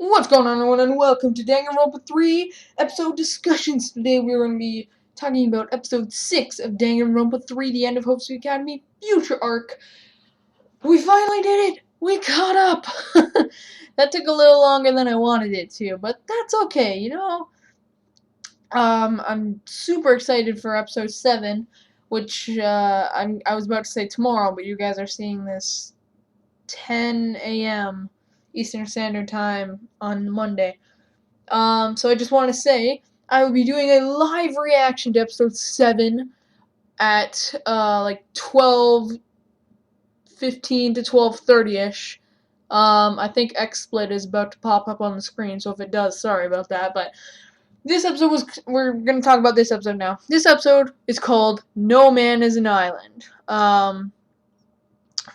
What's going on, everyone, and welcome to Danganronpa 3 episode discussions. Today we're going to be talking about episode 6 of Danganronpa 3, The End of Hope's Academy Future Arc. We finally did it! We caught up! That took a little longer than I wanted it to, but that's okay, you know? I'm super excited for episode 7, which I was about to say tomorrow, but you guys are seeing this 10 a.m. Eastern Standard Time on Monday. So I just want to say I will be doing a live reaction to episode 7 at like 12:15 to 12:30ish. I think XSplit is about to pop up on the screen, so if it does, sorry about that. But we're gonna talk about this episode now. This episode is called No Man is an Island.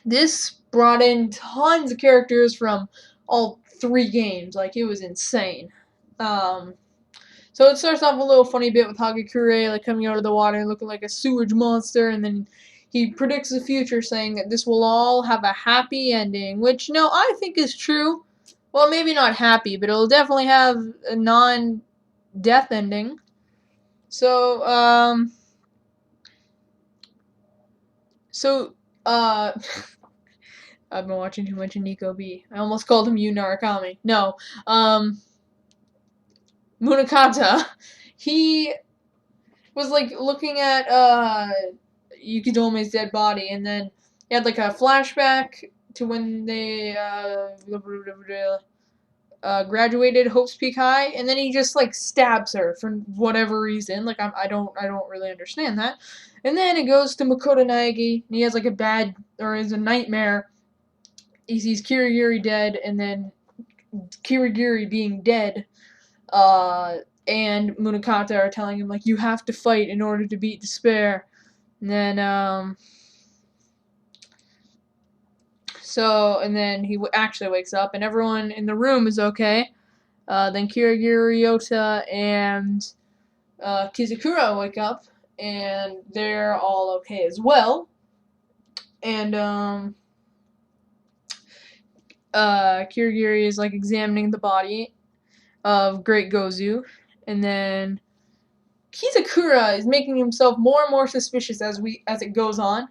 This brought in tons of characters from all 3 games. Like, it was insane. So it starts off a little funny bit with Hagakure like coming out of the water and looking like a sewage monster, and then he predicts the future, saying that this will all have a happy ending, which, no, I think is true. Well, maybe not happy, but it'll definitely have a non-death ending. So, I've been watching too much of Nico B. I almost called him Yu Narakami. No, Munakata, he was like looking at Yukidome's dead body, and then he had like a flashback to when they graduated Hope's Peak High, and then he just like stabs her for whatever reason. Like I don't really understand that. And then it goes to Makoto Naegi, and he has like is a nightmare. He sees Kirigiri dead, and then Kirigiri being dead, and Munakata are telling him, like, you have to fight in order to beat despair. And then, and then he actually wakes up, and everyone in the room is okay. Then Kirigiri, Ryota, and Kizakura wake up, and they're all okay as well. And, Kirigiri is, like, examining the body of Great Gozu, and then Kizakura is making himself more and more suspicious as it goes on,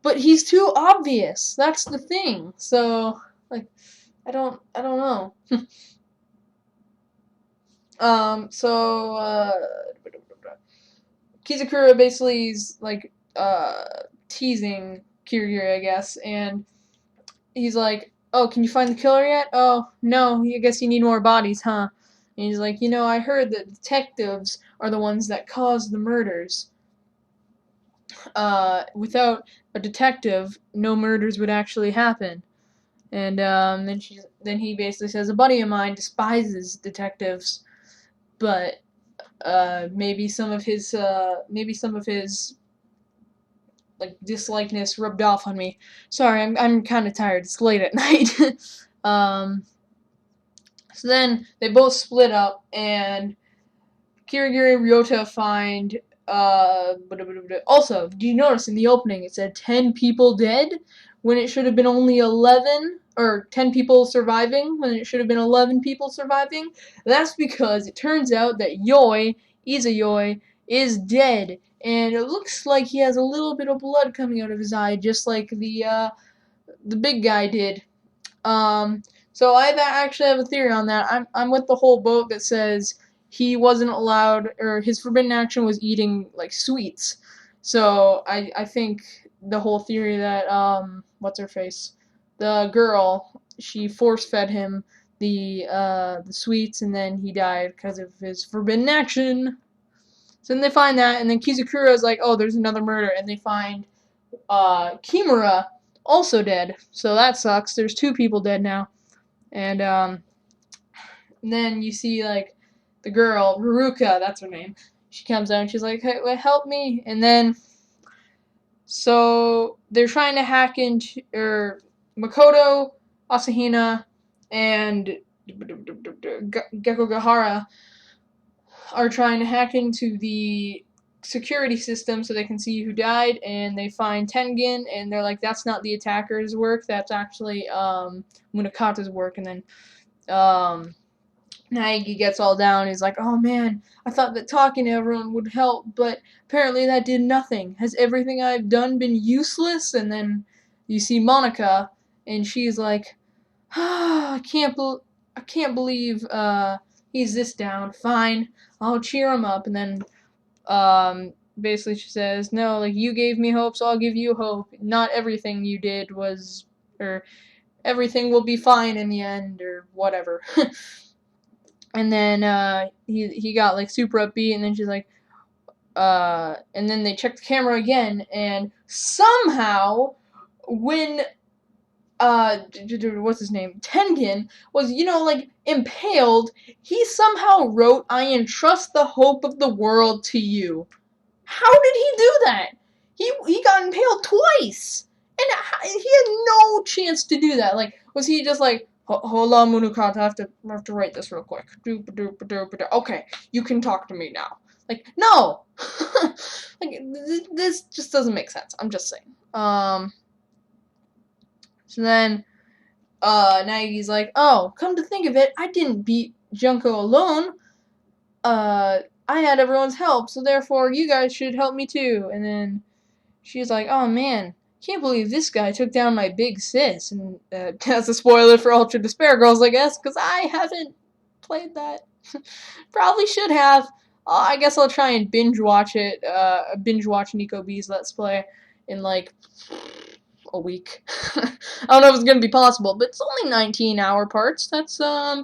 but he's too obvious. That's the thing. So, like, I don't know. Kizakura basically is like teasing Kirigiri, I guess, and he's like, "Oh, can you find the killer yet? Oh, no, I guess you need more bodies, huh?" And he's like, I heard that detectives are the ones that cause the murders. Without a detective, no murders would actually happen. And then he basically says, a buddy of mine despises detectives, but maybe some of his like dislikeness rubbed off on me. Sorry, I'm kind of tired. It's late at night. So then they both split up, and Kirigiri and Ryota find. Also, do you notice in the opening it said 10 people dead when it should have been only 11, or 10 people surviving when it should have been 11 people surviving? That's because it turns out that Izayoi, is dead, and it looks like he has a little bit of blood coming out of his eye, just like the big guy did. So I actually have a theory on that. I'm with the whole boat that says he wasn't allowed, or his forbidden action was eating like sweets. So I think the whole theory that what's her face, the girl, she force fed him the sweets, and then he died because of his forbidden action. So then they find that, and then Kizakura is like, oh, there's another murder, and they find Kimura also dead. So that sucks. There's 2 people dead now. And then you see, like, the girl, Ruruka, that's her name. She comes out and she's like, hey, help me. And then, so they're trying to hack into, Makoto, Asahina, and Gecko Gahara are trying to hack into the security system so they can see who died, and they find Tengen, and they're like, that's not the attacker's work, that's actually Munakata's work. And then Naegi gets all down. He's like, oh man, I thought that talking to everyone would help, but apparently that did nothing. Has everything I've done been useless? And then you see Monica, and she's like, I can't believe he's this down. Fine, I'll cheer him up. And then basically she says, no, like, you gave me hope, so I'll give you hope. Not everything you did was, or everything will be fine in the end, or whatever. And then he got like super upbeat, and then she's like, and then they check the camera again, and somehow when what's his name, Tengen was, like, impaled, he somehow wrote, I entrust the hope of the world to you. How did he do that? He got impaled twice, and he had no chance to do that. Like, was he just like, hold on, Munukata, I have to write this real quick. Okay, you can talk to me now. Like, no! Like, this just doesn't make sense. I'm just saying. So then, Nagi's like, oh, come to think of it, I didn't beat Junko alone. I had everyone's help, so therefore you guys should help me too. And then she's like, oh man, can't believe this guy took down my big sis. And that's a spoiler for Ultra Despair Girls, I guess, because I haven't played that. Probably should have. I guess I'll try and binge watch it, binge watch Nico B's Let's Play in like a week. I don't know if it's going to be possible, but it's only 19-hour parts. That's, I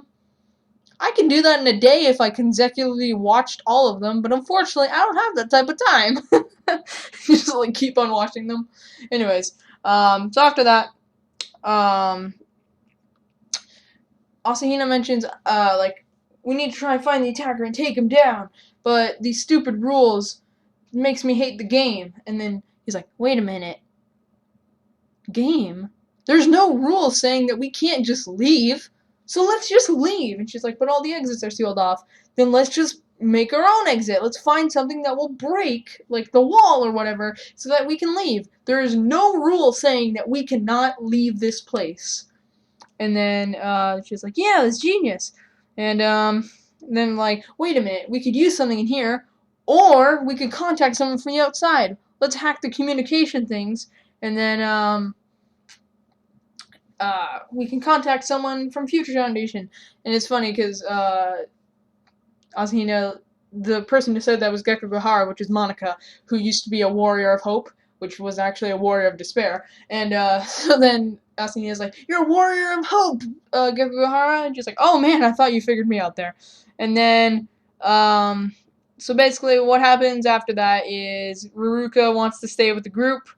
can do that in a day if I consecutively watched all of them, but unfortunately, I don't have that type of time. Just, like, keep on watching them. Anyways, so after that, Asahina mentions, like, we need to try and find the attacker and take him down, but these stupid rules makes me hate the game. And then he's like, wait a minute. Game? There's no rule saying that we can't just leave, so let's just leave. And she's like, but all the exits are sealed off. Then let's just make our own exit. Let's find something that will break, like the wall or whatever, so that we can leave. There is no rule saying that we cannot leave this place. And then she's like, yeah, that's genius. And then, like, wait a minute, we could use something in here, or we could contact someone from the outside. Let's hack the communication things, and then we can contact someone from Future Foundation. And it's funny because Asahina, the person who said that was Gekko Gohara, which is Monica, who used to be a warrior of hope, which was actually a warrior of despair. And so then Asahina's like, you're a warrior of hope, Gekko Gohara. And she's like, oh man, I thought you figured me out there. And then, so basically what happens after that is Ruruka wants to stay with the group.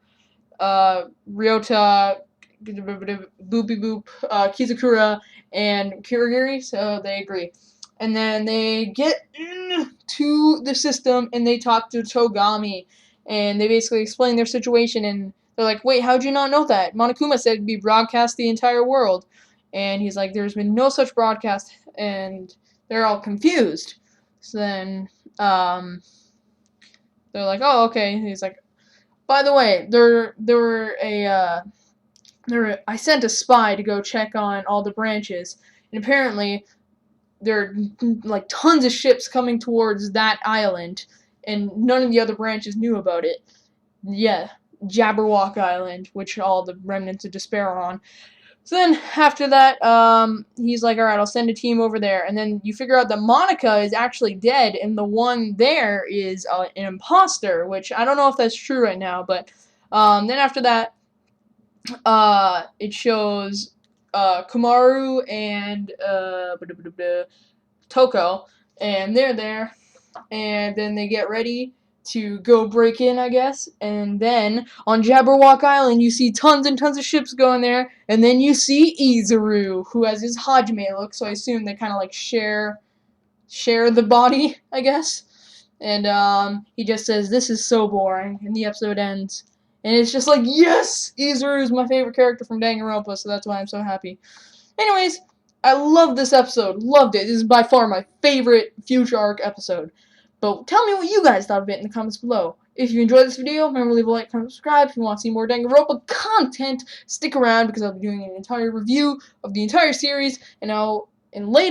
Ryota, Boopy Boop, Kizukura, and Kirigiri, so they agree. And then they get into the system and they talk to Togami, and they basically explain their situation, and they're like, wait, how'd you not know that? Monokuma said it'd be broadcast the entire world. And he's like, there's been no such broadcast, and they're all confused. So then, they're like, oh, okay. And he's like, by the way, I sent a spy to go check on all the branches, and apparently there are, like, tons of ships coming towards that island, and none of the other branches knew about it. Yeah, Jabberwock Island, which all the remnants of despair are on. So then, after that, he's like, alright, I'll send a team over there, and then you figure out that Monica is actually dead, and the one there is an imposter, which I don't know if that's true right now, but then after that, it shows Komaru and Toko, and they're there, and then they get ready to go break in, I guess, and then on Jabberwock Island you see tons and tons of ships going there, and then you see Izuru, who has his Hajime look, so I assume they kind of like share the body, I guess, and he just says, this is so boring, and the episode ends. And it's just like, yes! Izuru is my favorite character from Danganronpa, so that's why I'm so happy. Anyways, I love this episode. Loved it. This is by far my favorite Future Arc episode. But tell me what you guys thought of it in the comments below. If you enjoyed this video, remember to leave a like, comment, subscribe. If you want to see more Danganronpa content, stick around because I'll be doing an entire review of the entire series. And later